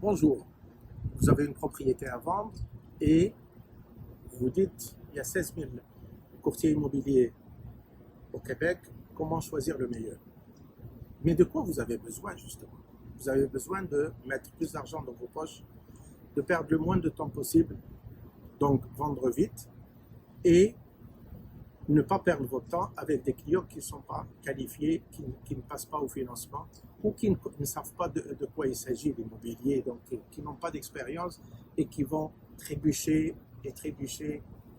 Bonjour, vous avez une propriété à vendre et vous dites il y a 16 000 courtiers immobiliers au Québec, comment choisir le meilleur? Mais de quoi vous avez besoin justement? Vous avez besoin de mettre plus d'argent dans vos poches, de perdre le moins de temps possible, donc vendre vite et ne pas perdre votre temps avec des clients qui ne sont pas qualifiés, qui ne passent pas au financement ou qui ne savent pas de quoi il s'agit l'immobilier, donc qui n'ont pas d'expérience et qui vont trébucher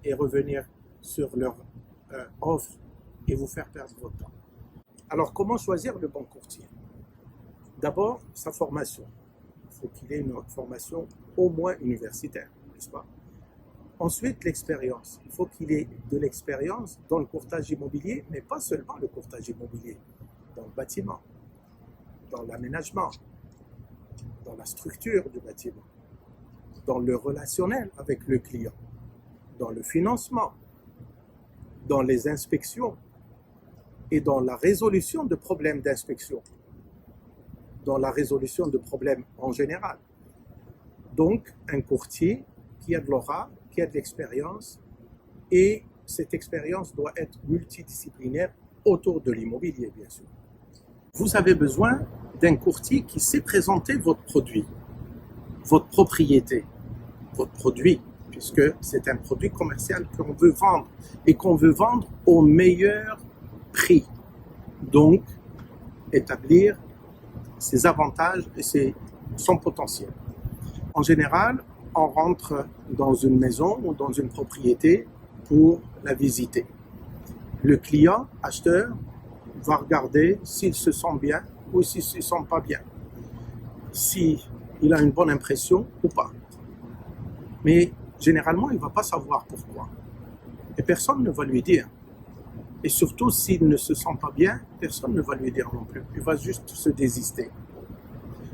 et revenir sur leur offre et vous faire perdre votre temps. Alors comment choisir le bon courtier? D'abord, sa formation. Il faut qu'il ait une formation au moins universitaire, n'est-ce pas? Ensuite, l'expérience. Il faut qu'il ait de l'expérience dans le courtage immobilier, mais pas seulement le courtage immobilier, dans le bâtiment, dans l'aménagement, dans la structure du bâtiment, dans le relationnel avec le client, dans le financement, dans les inspections et dans la résolution de problèmes d'inspection, dans la résolution de problèmes en général. Donc, un courtier qui a de l'aura, qui a de l'expérience, et cette expérience doit être multidisciplinaire autour de l'immobilier, bien sûr. Vous avez besoin d'un courtier qui sait présenter votre produit, votre propriété, votre produit, puisque c'est un produit commercial qu'on veut vendre et qu'on veut vendre au meilleur prix. Donc, établir ses avantages et son potentiel. En général, on rentre dans une maison ou dans une propriété pour la visiter. Le client, acheteur, va regarder s'il se sent bien ou s'il ne se sent pas bien, s'il a une bonne impression ou pas. Mais généralement, il ne va pas savoir pourquoi. Et personne ne va lui dire. Et surtout, s'il ne se sent pas bien, personne ne va lui dire non plus. Il va juste se désister.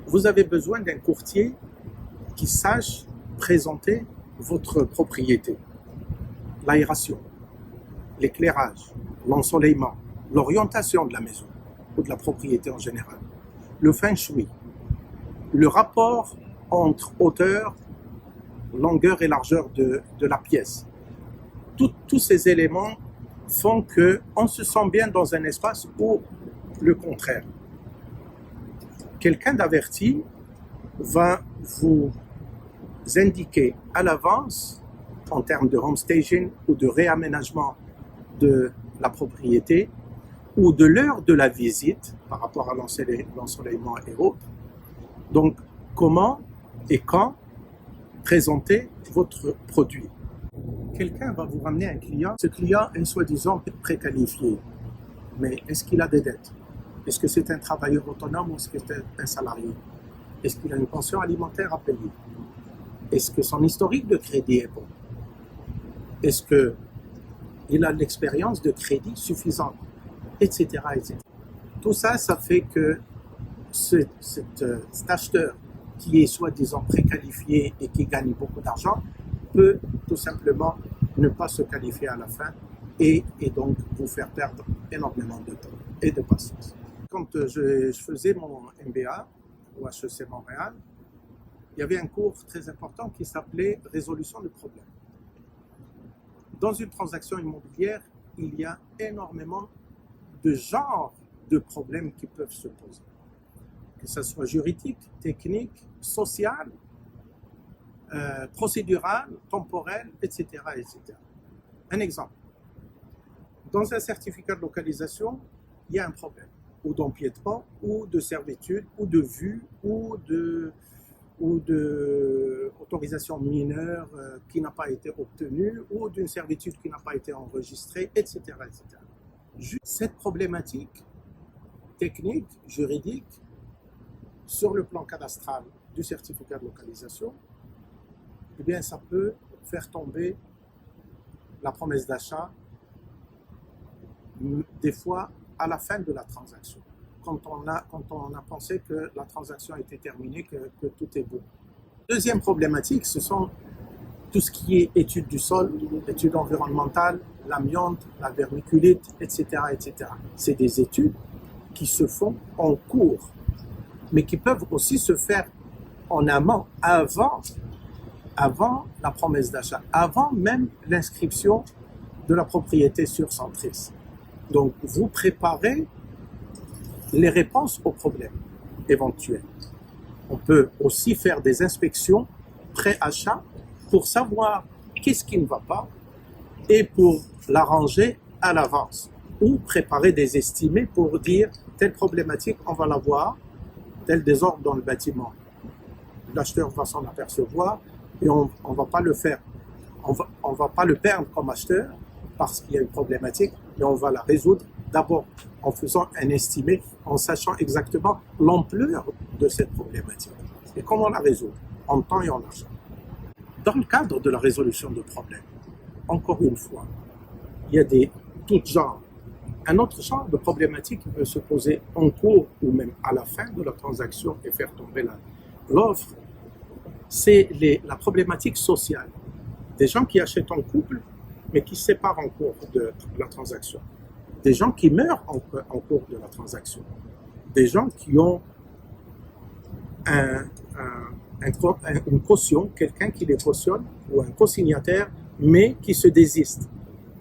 Vous avez besoin d'un courtier qui sache présenter votre propriété, l'aération, l'éclairage, l'ensoleillement, l'orientation de la maison ou de la propriété en général, le feng shui, le rapport entre hauteur, longueur et largeur de la pièce. Tous ces éléments font qu'on se sent bien dans un espace ou le contraire. Quelqu'un d'averti va vous indiquer à l'avance, en termes de home staging ou de réaménagement de la propriété, ou de l'heure de la visite par rapport à l'ensoleillement et autres. Donc, comment et quand présenter votre produit. Quelqu'un va vous ramener un client, ce client est soi-disant préqualifié, mais est-ce qu'il a des dettes? Est-ce que c'est un travailleur autonome ou est-ce que c'est un salarié? Est-ce qu'il a une pension alimentaire à payer? Est-ce que son historique de crédit est bon? Est-ce qu'il a l'expérience de crédit suffisante? Etc. etc. Tout ça, ça fait que cet acheteur qui est soi-disant préqualifié et qui gagne beaucoup d'argent peut tout simplement ne pas se qualifier à la fin et donc vous faire perdre énormément de temps et de patience. Quand je faisais mon MBA au HEC Montréal, il y avait un cours très important qui s'appelait résolution de problèmes. Dans une transaction immobilière, il y a énormément de genres de problèmes qui peuvent se poser. Que ce soit juridique, technique, social, procédural, temporel, etc., etc. Un exemple. Dans un certificat de localisation, il y a un problème, ou d'empiètement, ou de servitude, ou de vue, ou de autorisation mineure qui n'a pas été obtenue, ou d'une servitude qui n'a pas été enregistrée, etc., etc. Juste cette problématique technique, juridique, sur le plan cadastral du certificat de localisation, eh bien, ça peut faire tomber la promesse d'achat, des fois à la fin de la transaction, quand on a pensé que la transaction était terminée, que tout est bon. Deuxième problématique, ce sont tout ce qui est études du sol, études environnementales, l'amiante, la vermiculite, etc., etc. C'est des études qui se font en cours, mais qui peuvent aussi se faire en amont, avant la promesse d'achat, avant même l'inscription de la propriété sur Centris. Donc, vous préparez les réponses aux problèmes éventuels. On peut aussi faire des inspections pré-achat pour savoir qu'est-ce qui ne va pas et pour l'arranger à l'avance, ou préparer des estimés pour dire telle problématique, on va la voir, tel désordre dans le bâtiment. L'acheteur va s'en apercevoir et on va pas le faire, on va pas le perdre comme acheteur parce qu'il y a une problématique, mais on va la résoudre d'abord en faisant un estimé, en sachant exactement l'ampleur de cette problématique et comment la résoudre en temps et en argent. Dans le cadre de la résolution de problèmes, encore une fois, il y a tout genre. Un autre genre de problématique qui peut se poser en cours ou même à la fin de la transaction et faire tomber l'offre, c'est la problématique sociale. Des gens qui achètent en couple, mais qui se séparent en cours de la transaction. Des gens qui meurent en cours de la transaction. Des gens qui ont une caution, quelqu'un qui les cautionne, ou un co-signataire, mais qui se désiste.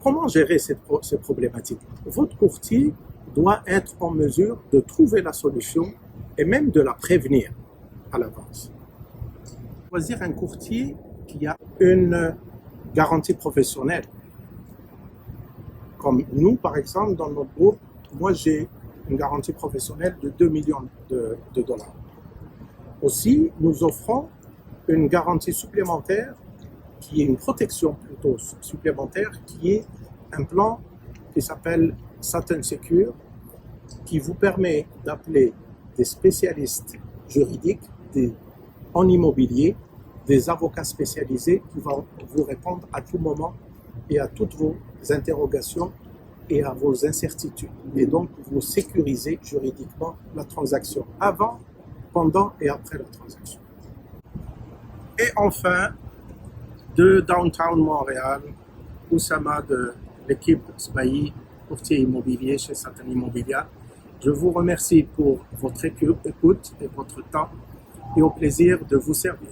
Comment gérer cette problématique? Votre courtier doit être en mesure de trouver la solution et même de la prévenir à l'avance. Choisir un courtier qui a une garantie professionnelle. Comme nous, par exemple, dans notre groupe, moi j'ai une garantie professionnelle de 2 millions de dollars. Aussi, nous offrons une garantie supplémentaire qui est une protection plutôt supplémentaire, qui est un plan qui s'appelle Satin Secure, qui vous permet d'appeler des spécialistes juridiques en immobilier, des avocats spécialisés qui vont vous répondre à tout moment et à toutes vos interrogations et à vos incertitudes. Et donc, vous sécurisez juridiquement la transaction avant, pendant et après la transaction. Et enfin, de Downtown Montréal, Oussama de l'équipe SBAI, courtier immobilier chez Satin Immobiliat. Je vous remercie pour votre écoute et votre temps et au plaisir de vous servir.